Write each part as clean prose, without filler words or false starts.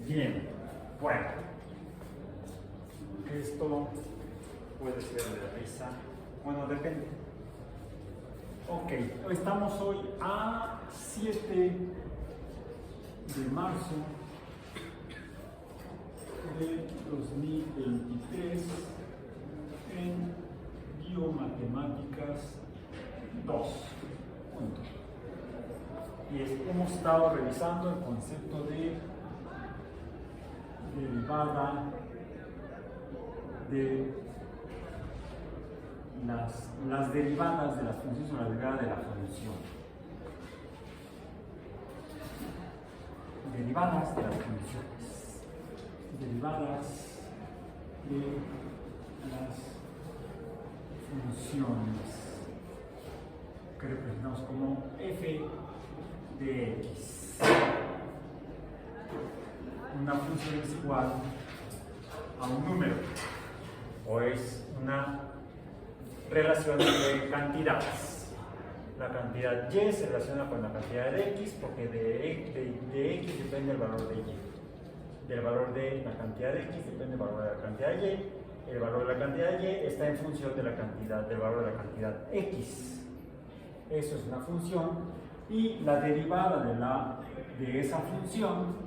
Bien, bueno, esto puede ser de risa, bueno, depende. Ok, estamos hoy a 7 de marzo de 2023 en Biomatemáticas 2. Y hemos estado revisando el concepto de derivada de las derivadas de las funciones o la derivada de la función. Derivadas de las funciones. Derivadas de las funciones que representamos como f de x. Una función es igual a un número o es una relación de cantidades. La cantidad y se relaciona con la cantidad de x porque de x depende el valor de y. Del valor de la cantidad de x depende el valor de la cantidad de y. El valor de la cantidad de y está en función de la cantidad, del valor de la cantidad x. Eso es una función y la derivada de esa función,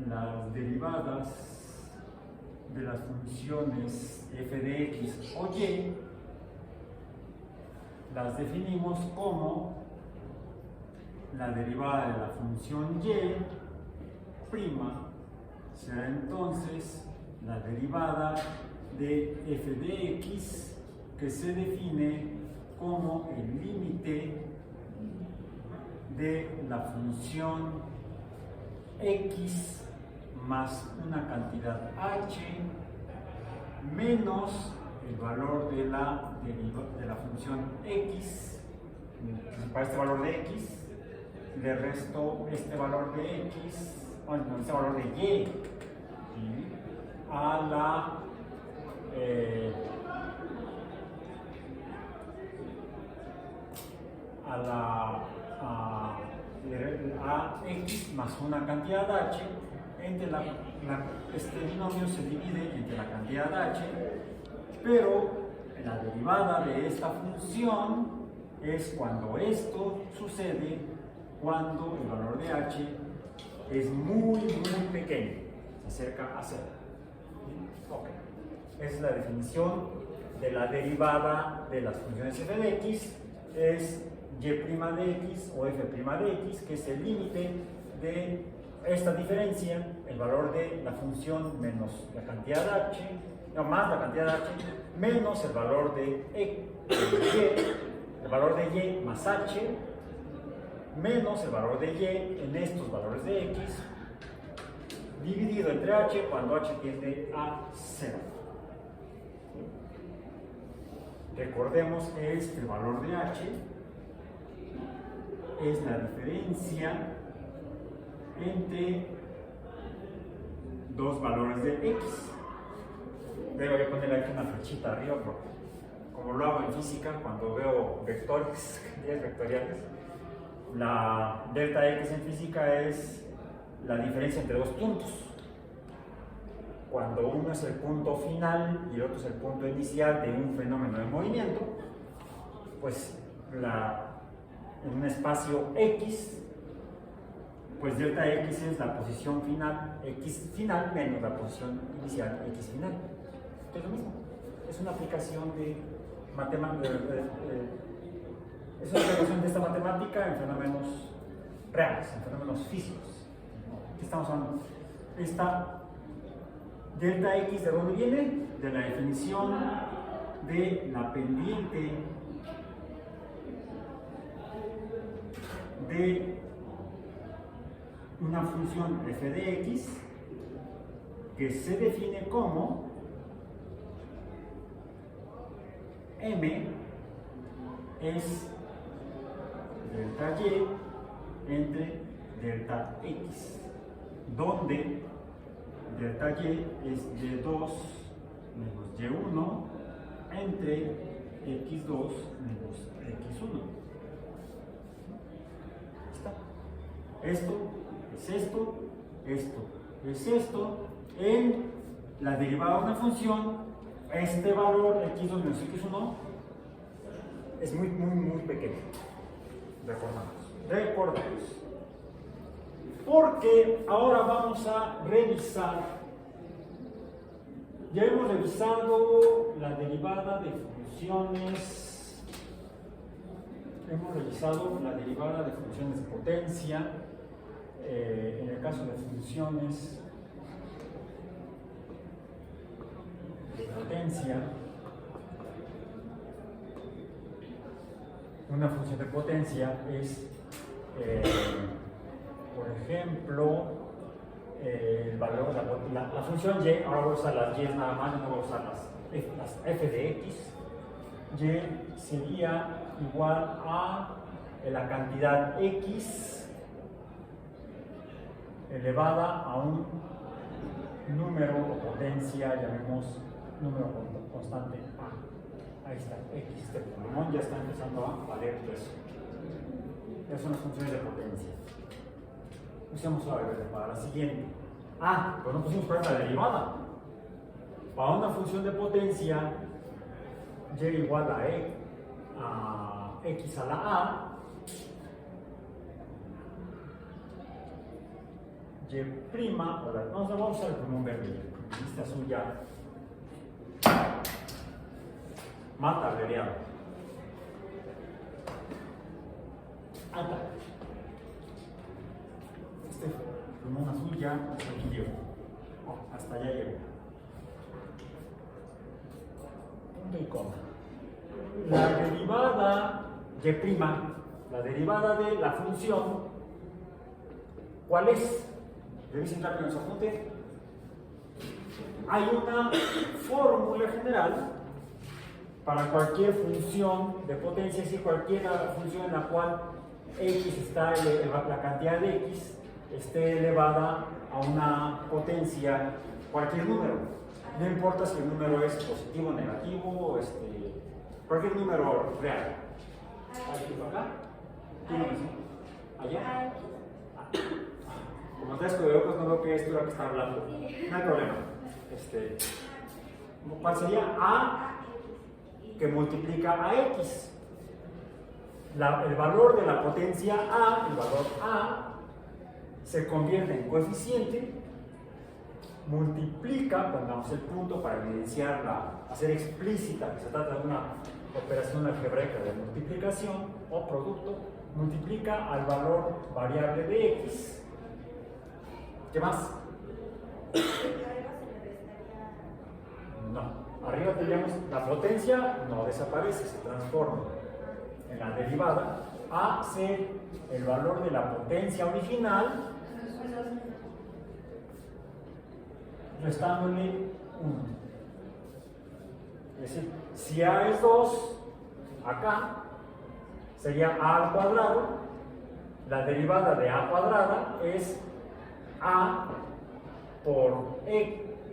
las derivadas de las funciones f de x o y, las definimos como la derivada de la función y prima será entonces la derivada de f de x, que se define como el límite de la función x más una cantidad h menos el valor de la función x. Para este valor de x le resto este valor de x, bueno, este valor de y a x más una cantidad h. Entre este binomio se divide entre la cantidad h, pero la derivada de esta función es cuando esto sucede, cuando el valor de h es muy pequeño, se acerca a 0. Okay. Esa es la definición de la derivada de las funciones f de x, es y' de x o f' de x, que es el límite de esta diferencia, el valor de la función menos la cantidad h, no, más la cantidad h, menos el valor de y, el valor de y más h, menos el valor de y en estos valores de x, dividido entre h cuando h tiende a 0. Recordemos que este valor de h es la diferencia entre dos valores de x. Debo ponerle aquí una flechita arriba porque, como lo hago en física, cuando veo vectores, cantidades vectoriales, la delta x en física es la diferencia entre dos puntos. Cuando uno es el punto final y el otro es el punto inicial de un fenómeno de movimiento, pues en un espacio x, pues delta x es la posición final, x final menos la posición inicial, x final. Es lo mismo, es una aplicación de esta matemática en fenómenos reales, en fenómenos físicos. ¿Qué estamos hablando? Esta delta x, ¿de dónde viene? De la definición de la pendiente de una función f de x, que se define como m es delta y entre delta x, donde delta y es y2 menos y1 entre x2 menos x1. Esto es esto, esto es esto, en la derivada de una función, este valor x2 menos x1 es muy pequeño. Recordamos. Porque ahora vamos a revisar, ya hemos revisado la derivada de funciones, de potencia, en el caso de funciones de potencia, una función de potencia es, por ejemplo, el valor de la función y, ahora voy a usar las y nada más, no voy a usar las f de x. Y sería igual a la cantidad x elevada a un número o potencia, llamemos número constante a. Ahí está, x, este polimón ya está empezando a valer eso. Esas son las funciones de potencia. Usemos para la siguiente. Pues no pusimos para la derivada. Para una función de potencia, y igual a x a la a, y prima, vamos a usar el plumón verde, este azul ya mata abreviado. Este plumón azul ya hasta aquí llegó. Hasta allá llegó. Punto y coma. La derivada y', la derivada de la función, ¿cuál es? Revisen rápido en su apunte. Hay una fórmula general para cualquier función de potencia, es decir, cualquier función en la cual x está, la cantidad de x esté elevada a una potencia, cualquier número. No importa si el número es positivo o negativo, cualquier número real. ¿Acá? ¿Allá? Como ustedes de ojos no veo que esto es lo que está hablando. No hay problema. ¿Cuál sería? A que multiplica a x. El valor de la potencia a, el valor a, se convierte en coeficiente, multiplica, pongamos el punto para evidenciar, hacer explícita que se trata de una operación algebraica de multiplicación o producto, multiplica al valor variable de x. ¿Qué más? No. Arriba tendríamos la potencia, no desaparece, se transforma en la derivada a ser el valor de la potencia original restándole 1. Es decir, si a es 2, acá sería a al cuadrado, la derivada de a cuadrada es a por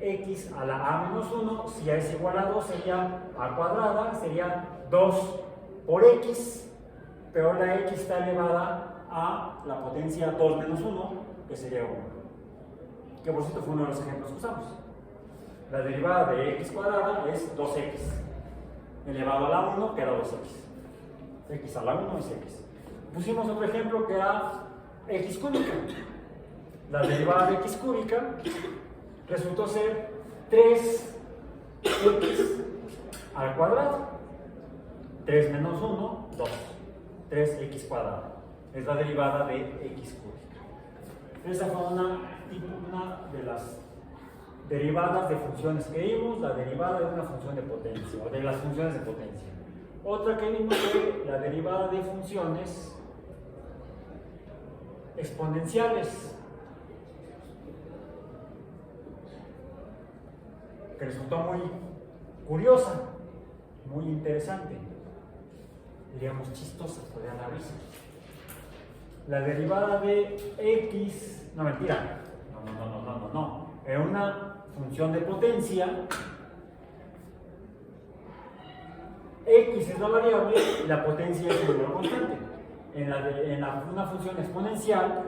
x a la a menos 1, si a es igual a 2 sería a cuadrada, sería 2 por x, pero la x está elevada a la potencia 2 menos 1, que sería 1. Que por cierto fue uno de los ejemplos que usamos. La derivada de x cuadrada es 2x, elevado a la 1 queda 2x. X a la 1 es x. Pusimos otro ejemplo que era x cúbica. La derivada de x cúbica resultó ser 3x al cuadrado. 3 menos 1, 2. 3x cuadrado. Es la derivada de x cúbica. Esa fue una de las derivadas de funciones que vimos, la derivada de una función de potencia, o de las funciones de potencia. Otra que vimos fue la derivada de funciones exponenciales, que resultó muy curiosa, muy interesante, diríamos chistosa, podría dar risa. La derivada de x, no mentira, no, en una función de potencia, x es la variable y la potencia es el número constante. En una función exponencial,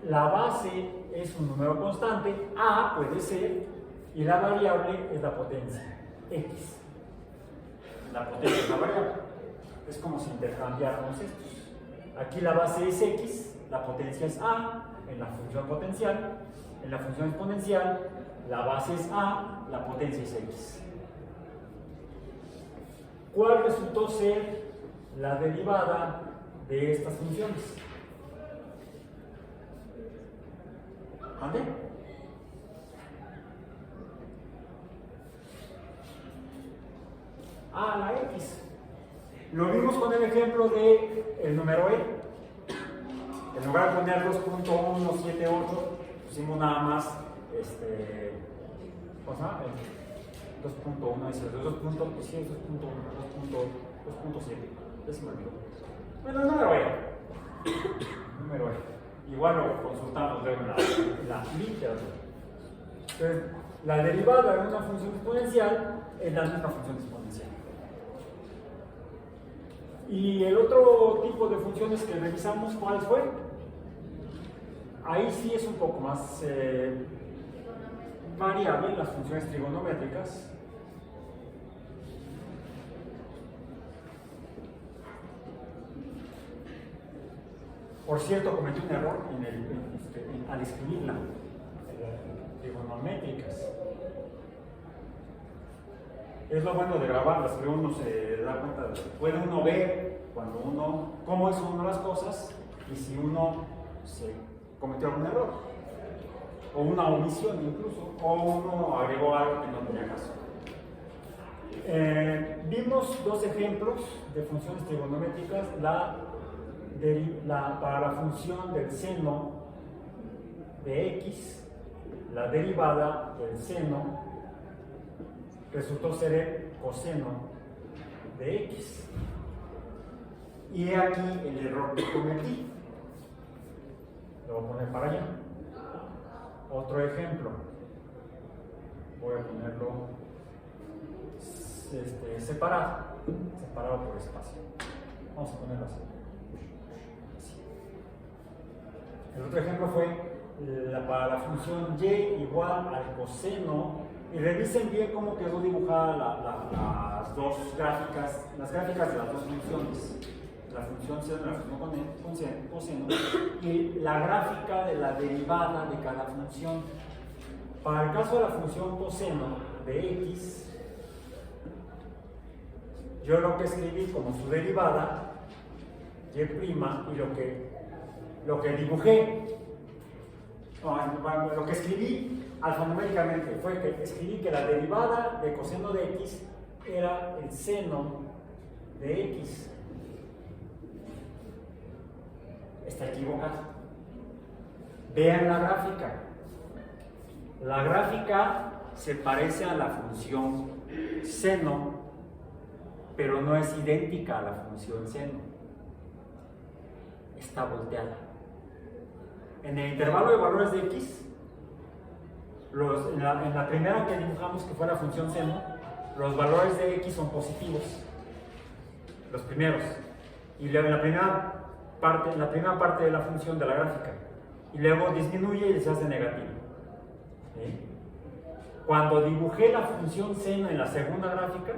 la base es un número constante, a puede ser, y la variable es la potencia, x. La potencia es la variable. Es como si intercambiáramos estos. Aquí la base es x, la potencia es a en la función potencial, en la función exponencial, la base es a, la potencia es x. ¿Cuál resultó ser la derivada de estas funciones? ¿Ande? Ah, la x. Lo vimos con el ejemplo de el número e. En lugar de poner 2.178, pusimos nada más ¿cómo se llama? 2.1, es el 2.1, 2.7. Ya se me olvidó. Bueno, el número e. Número e. Igual lo consultamos luego en la literatura. Entonces, la derivada de una función exponencial es la misma función exponencial. Y el otro tipo de funciones que revisamos, ¿cuál fue? Ahí sí es un poco más variable, las funciones trigonométricas. Por cierto, cometí un error al escribirla, trigonométricas. Es lo bueno de grabarlas, pero uno se da cuenta, puede uno ver cómo es uno las cosas y si uno se cometió algún error, o una omisión incluso, o uno agregó algo que no tenía caso. Vimos dos ejemplos de funciones trigonométricas, para la función del seno de x, la derivada del seno resultó ser el coseno de x. Y he aquí el error que cometí. Lo voy a poner para allá. Otro ejemplo. Voy a ponerlo separado por espacio. Vamos a ponerlo así. El otro ejemplo fue para la función y igual al coseno. Y revisen bien cómo quedó dibujada las dos gráficas, las gráficas de las dos funciones. La función seno y la función coseno. Y la gráfica de la derivada de cada función. Para el caso de la función coseno de x, yo lo que escribí como su derivada, y' y lo que dibujé, lo que escribí alfanuméricamente fue que escribí que la derivada de coseno de x era el seno de x. Está equivocado. Vean la gráfica. La gráfica se parece a la función seno, pero no es idéntica a la función seno. Está volteada. En el intervalo de valores de x, en la primera que dibujamos, que fue la función seno, los valores de x son positivos, los primeros, y luego en la primera parte de la función de la gráfica, y luego disminuye y se hace negativo. ¿Sí? Cuando dibujé la función seno en la segunda gráfica,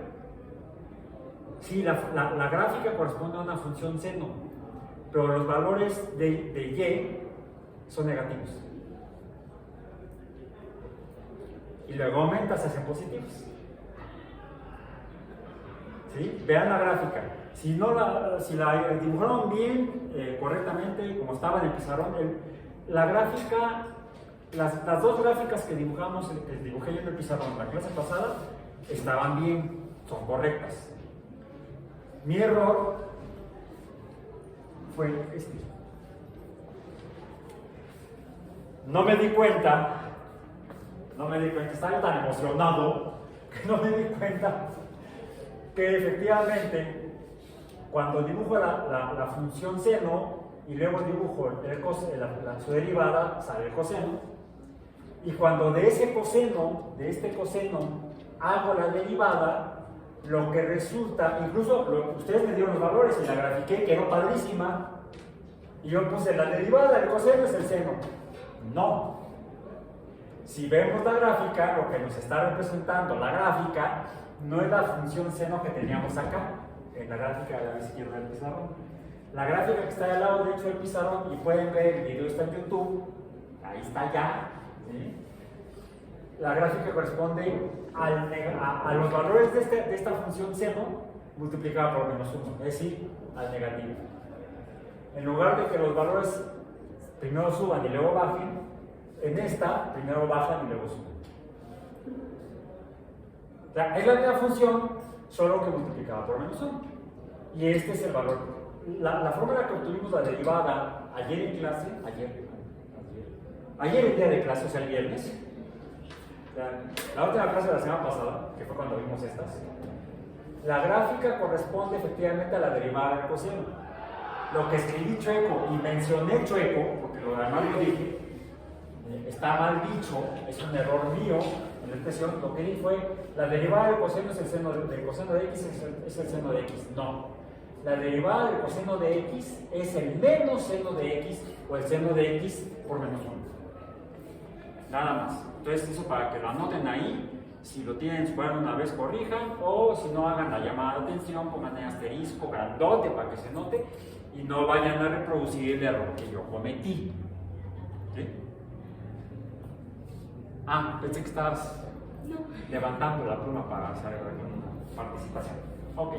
sí, la gráfica corresponde a una función seno, pero los valores de y son negativos. Y luego aumenta, se hacen positivos. ¿Sí? Vean la gráfica. Si la dibujaron bien, correctamente, como estaba en el pizarrón, la gráfica, las dos gráficas que dibujé yo en el pizarrón la clase pasada, estaban bien, son correctas. Mi error fue este. No me di cuenta, estaba tan emocionado que no me di cuenta que efectivamente cuando dibujo la función seno y luego dibujo su derivada, sale el coseno, y cuando de este coseno hago la derivada, lo que resulta, incluso ustedes me dieron los valores y la grafiqué, quedó padrísima, Y yo puse la derivada del coseno es el seno. No. Si vemos la gráfica, lo que nos está representando la gráfica no es la función seno que teníamos acá, en la gráfica de la izquierda del pizarrón. La gráfica que está al lado derecho del pizarrón, y pueden ver, el video está en YouTube, ahí está ya. ¿Sí? La gráfica corresponde a los valores de esta función seno multiplicada por menos 1, es decir, al negativo. En lugar de que los valores primero suban y luego bajen, en esta primero bajan y luego suben. O sea, es la misma función, solo que multiplicada por menos 1. Y este es el valor. La forma en la que obtuvimos la derivada ayer en clase, ayer el día de clase, o sea, el viernes, la última clase de la semana pasada, que fue cuando vimos estas, la gráfica corresponde efectivamente a la derivada del coseno. Lo que escribí chueco y mencioné chueco, porque lo demás lo dije, está mal dicho, es un error mío en la expresión. Lo que dije fue, la derivada del coseno es el seno del coseno de x, es el seno de x. No. La derivada del coseno de x es el menos seno de x o el seno de x por menos 1. Nada más. Entonces, eso para que lo anoten ahí. Si lo tienen, si pueden una vez corrijan, o si no, hagan la llamada de atención, pongan en asterisco grandote para que se note y no vayan a reproducir el error que yo cometí. ¿Sí? Pensé que estabas levantando la pluma para hacer una participación. Ok.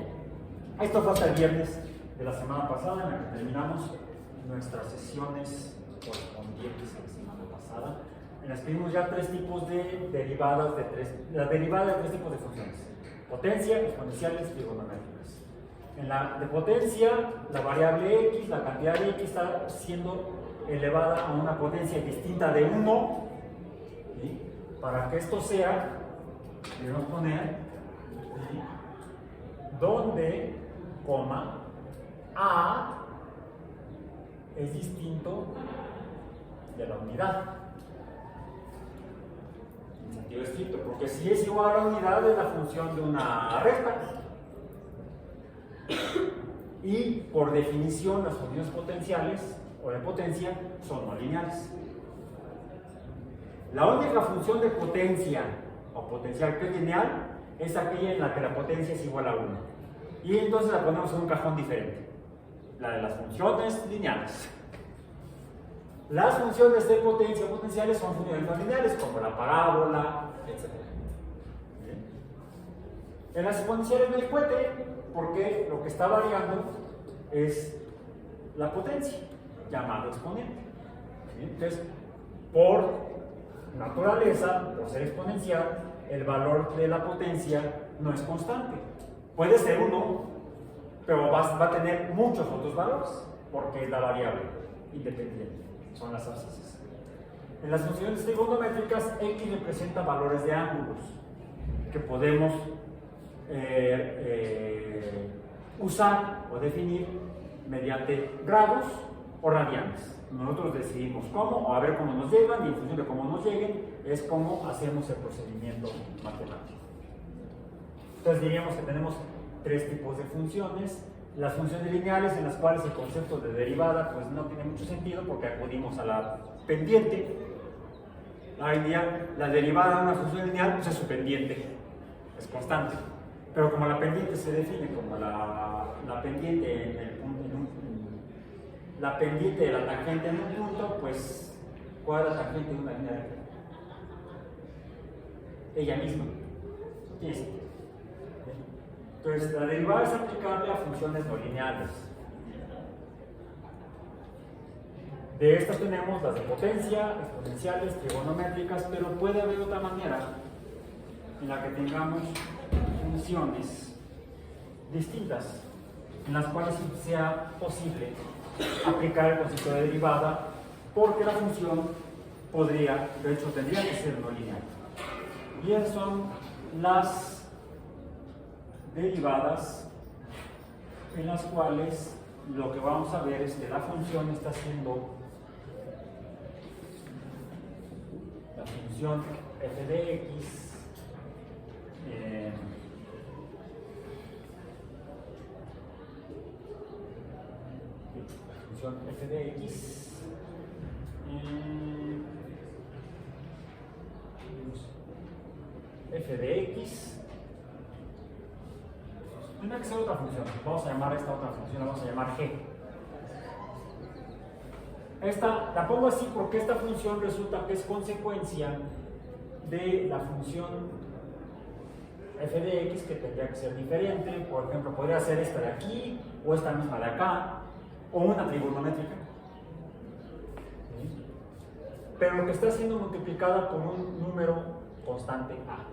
Esto fue hasta el viernes de la semana pasada, en la que terminamos nuestras sesiones correspondientes a la semana pasada, en las que vimos ya tres tipos de derivadas, la derivada de tres tipos de funciones: potencia, exponenciales y trigonométricas. En la de potencia, la variable x, la cantidad de x, está siendo elevada a una potencia distinta de 1. ¿Sí? Para que esto sea, debemos poner, ¿sí?, donde, a es distinto de la unidad. En sentido estricto, porque si es igual a la unidad es la función de una recta. Y por definición las funciones potenciales o de potencia son no lineales. La única función de potencia o potencial que es lineal es aquella en la que la potencia es igual a 1. Y entonces la ponemos en un cajón diferente, la de las funciones lineales. Las funciones de potencia potenciales son funciones no lineales, como la parábola, etc. ¿Bien? En las exponenciales no hay cohete, porque lo que está variando es la potencia, llamado exponente. ¿Bien? Entonces, por naturaleza, por ser exponencial, el valor de la potencia no es constante. Puede ser 1, pero va a tener muchos otros valores, porque es la variable independiente, son las abscisas. En las funciones trigonométricas, x representa valores de ángulos que podemos usar o definir mediante grados o radianes. Nosotros decidimos cómo, o a ver cómo nos llegan, y en función de cómo nos lleguen, es cómo hacemos el procedimiento matemático. Entonces diríamos que tenemos tres tipos de funciones: las funciones lineales, en las cuales el concepto de derivada pues no tiene mucho sentido porque acudimos a la pendiente. Hoy en día la derivada de una función lineal pues es su pendiente, es constante, pero como la pendiente se define como la pendiente la pendiente de la tangente en un punto, pues ¿cuál es la tangente de una línea recta? Ella misma. Tiene sentido. Entonces, la derivada es aplicable a funciones no lineales. De estas tenemos las de potencia, exponenciales, trigonométricas, pero puede haber otra manera en la que tengamos funciones distintas, en las cuales sea posible aplicar el concepto de derivada, porque la función podría, de hecho tendría que ser no lineal. Y esas son las derivadas en las cuales lo que vamos a ver es que la función está siendo la función f de x función f de x. F de x. Tendrá que ser otra función. Vamos a llamar a esta otra función, la vamos a llamar g. Esta la pongo así porque esta función resulta que es consecuencia de la función f de x, que tendría que ser diferente. Por ejemplo, podría ser esta de aquí o esta misma de acá, o una trigonométrica, ¿sí? Pero lo que está siendo multiplicada por un número constante a.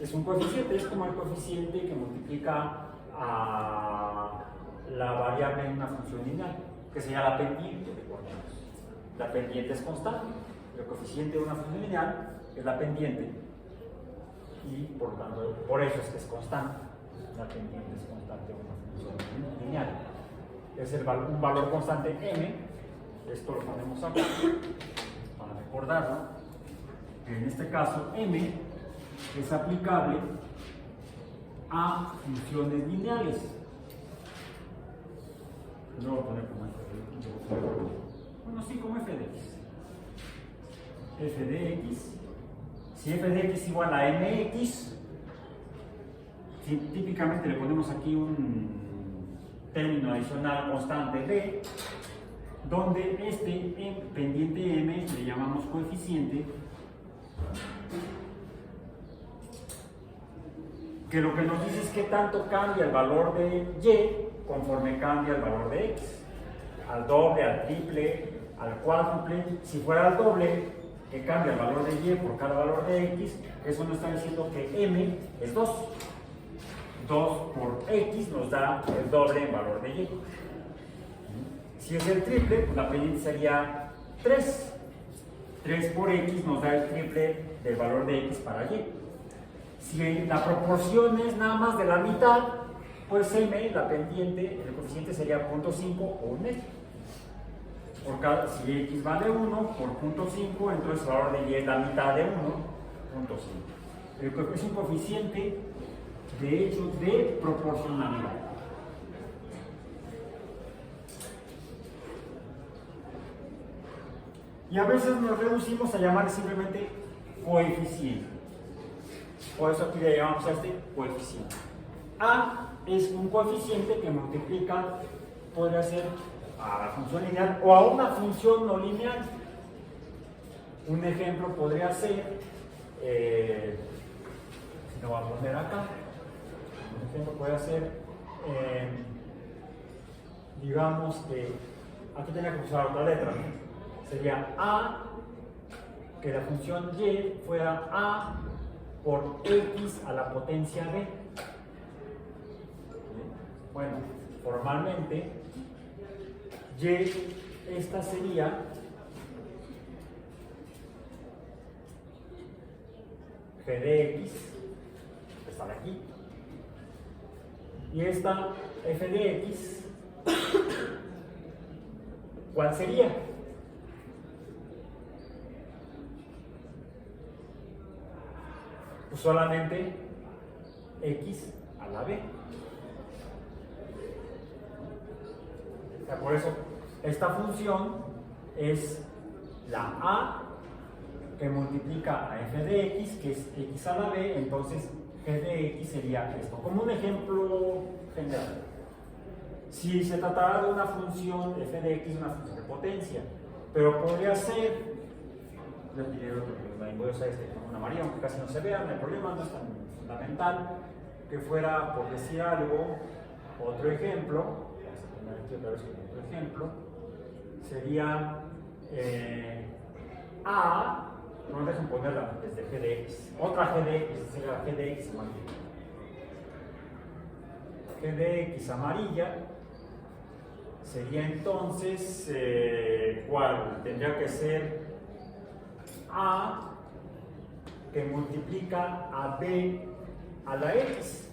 Es un coeficiente, es como el coeficiente que multiplica a la variable en una función lineal, que sería la pendiente, recordemos. La pendiente es constante, el coeficiente de una función lineal es la pendiente, y por lo tanto, por eso es que es constante. La pendiente es constante de una función lineal. Es un valor constante m. Esto lo ponemos acá para recordarlo, que en este caso m es aplicable a funciones lineales. No lo voy a poner como f. Bueno, sí, como f de x. F de x. Si f de x igual a mx, si típicamente le ponemos aquí un término adicional constante d, donde este pendiente m le llamamos coeficiente, que lo que nos dice es que tanto cambia el valor de y conforme cambia el valor de x. Al doble, al triple, al cuádruple. Si fuera al doble, que cambia el valor de y por cada valor de x, eso nos está diciendo que m es 2. 2 por x nos da el doble en valor de y. Si es el triple, pues la pendiente sería 3. 3 por x nos da el triple del valor de x para y. Si la proporción es nada más de la mitad, pues m, la pendiente, el coeficiente sería 0.5 o 1 medio. Si x vale 1 por 0.5, entonces el valor de y es la mitad de 1, 0.5. Es un coeficiente, de hecho, de proporcionalidad. Y a veces nos reducimos a llamar simplemente coeficiente. Por eso aquí le llamamos a este coeficiente. A es un coeficiente que multiplica, podría ser a la función lineal o a una función no lineal. Un ejemplo podría ser, lo voy a poner acá, un ejemplo puede ser, digamos que aquí tenía que usar otra letra, ¿no? Sería a, que la función y fuera a por x a la potencia b. Bueno, formalmente y esta sería g de x, que está de aquí, y esta f de x, ¿cuál sería? Pues solamente x a la b. O sea, por eso esta función es la a que multiplica a f de x, que es x a la b, entonces g de x sería esto. Como un ejemplo general, si se tratara de una función f de x, una función de potencia, pero podría ser, voy a usar este con amarillo, aunque casi no se vea, no hay problema, no es tan fundamental, que fuera, por decir algo, otro ejemplo, vamos a poner aquí otra vez otro ejemplo, sería a, no dejen ponerla desde g de x, otra g de x, sería g de x amarilla. G de x amarilla sería entonces, ¿cuál? Tendría que ser a que multiplica a b a la x,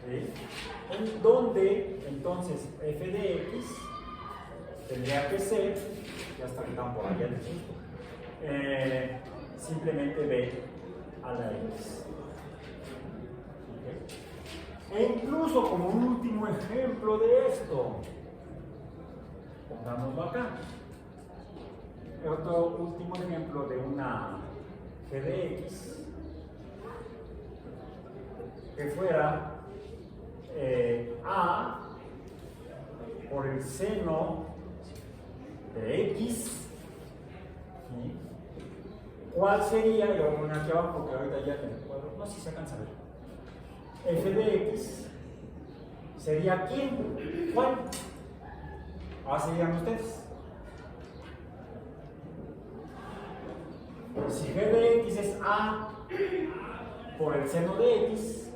¿sí? En donde entonces f de x tendría que ser, ya está el campo allá del 5, simplemente b a la x. ¿Okay? E incluso como un último ejemplo de esto, pongámoslo acá. Otro último ejemplo de una g de x que fuera a por el seno de x. ¿Sí? ¿Cuál sería? Yo voy a poner aquí abajo porque ahorita ya en el cuadro, no sé si se alcanza a ver. F de x sería ¿quién? ¿Cuál? Ahora serían ustedes. Si g de x es a por el seno de x,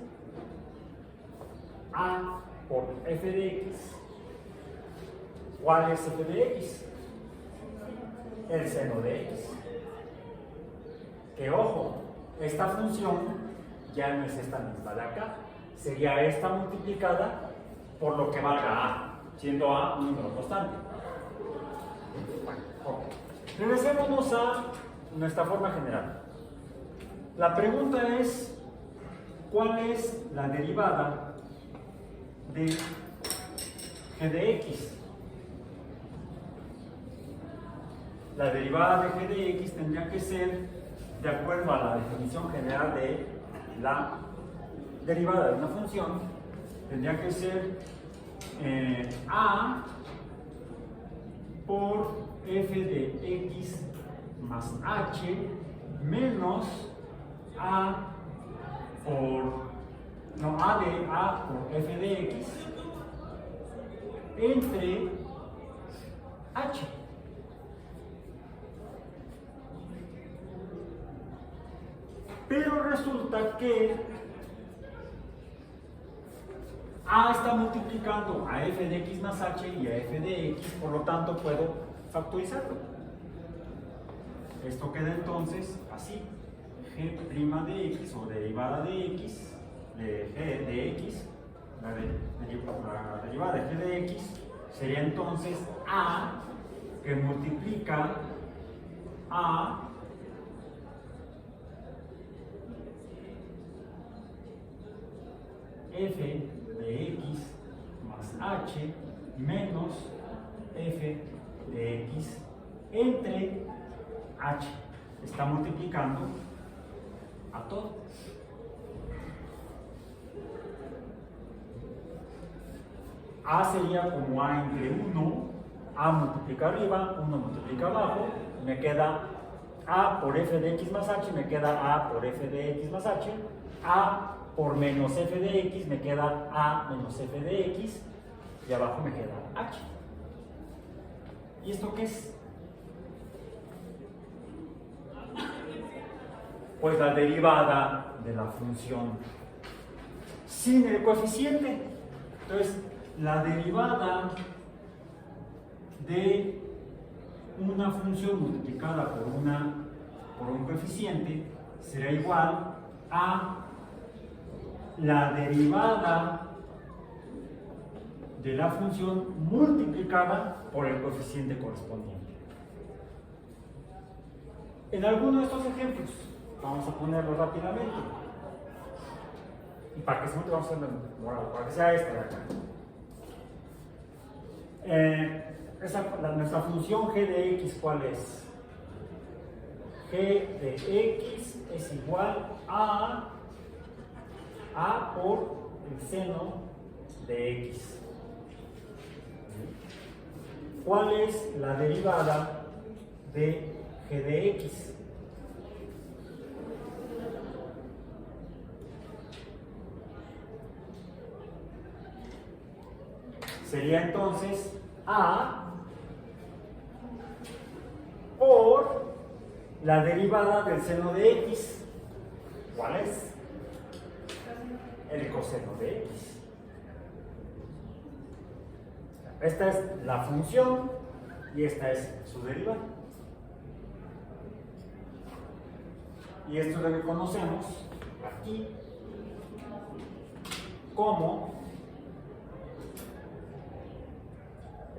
a por f de x, ¿cuál es f de x? El seno de x. Que ojo, esta función ya no es esta misma de acá, sería esta multiplicada por lo que valga a, siendo a un número constante. Regresémonos a nuestra forma general. La pregunta es, ¿cuál es la derivada de g de x? La derivada de g de x tendría que ser, de acuerdo a la definición general de la derivada de una función, tendría que ser a por f de x más h menos a de a por f de x entre h. Pero resulta que a está multiplicando a f de x más h y a f de x, por lo tanto puedo factorizarlo. Esto queda entonces así: g' de x o derivada de x, de g de x, la derivada de g de x sería entonces a que multiplica a f de x más h menos f de x entre h. Está multiplicando a todo. A sería como a entre 1, a multiplica arriba, 1 multiplica abajo, me queda a por f de x más h, me queda a por f de x más h, a por menos f de x, me queda a menos f de x, y abajo me queda h. ¿Y esto qué es? Pues la derivada de la función sin el coeficiente. Entonces, la derivada de una función multiplicada por un coeficiente será igual a la derivada de la función multiplicada por el coeficiente correspondiente. En alguno de estos ejemplos, vamos a ponerlo rápidamente. Y para que se vamos a hacerlo en morado, para que sea esta de acá. Nuestra función g de x, ¿cuál es? G de x es igual a por el seno de x. ¿Cuál es la derivada de g de x? Sería entonces a por la derivada del seno de x. ¿Cuál es? El coseno de x. Esta es la función y esta es su derivada. Y esto es lo que conocemos aquí como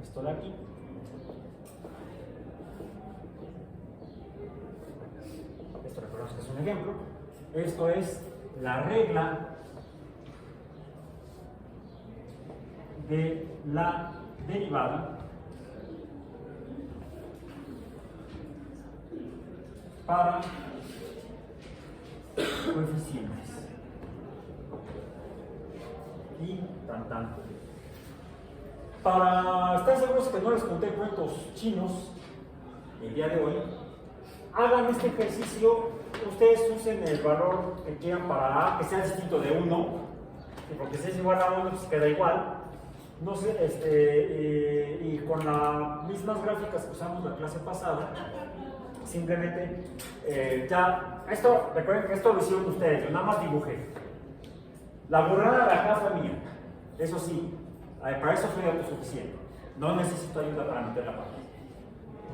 esto de aquí. Esto recordemos que es un ejemplo. Esto es la regla de la derivada para coeficientes. Y tan. Para estar seguros que no les conté cuentos chinos el día de hoy, hagan este ejercicio. Ustedes usen el valor que quieran para A, que sea distinto de 1, porque si es igual a 1, pues queda igual. No sé, y con las mismas gráficas que usamos la clase pasada, simplemente recuerden que esto lo hicieron ustedes, yo nada más dibujé. La burrada de acá fue mía, eso sí, para eso soy autosuficiente, no necesito ayuda para meter la parte.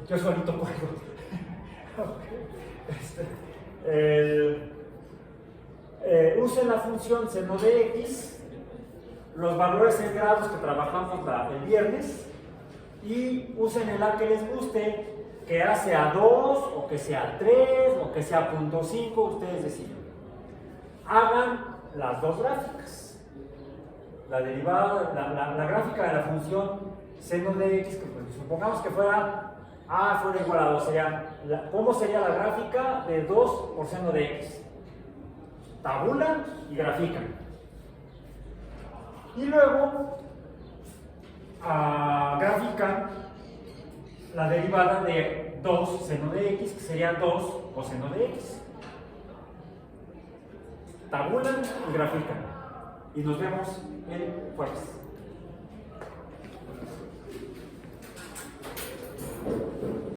Yo solito puedo. Usen la función seno de x, los valores en grados que trabajamos el viernes, y usen el A que les guste, que A sea 2, o que sea 3, o que sea 0.5, ustedes deciden. Hagan las dos gráficas. La derivada, la gráfica de la función seno de x, que pues, supongamos que fuera A fuera igual a 2, ¿cómo sería la gráfica de 2 por seno de x? Tabulan y grafican. Y luego grafican la derivada de 2 seno de x, que sería 2 coseno de x. Tabulan y grafican. Y nos vemos el jueves.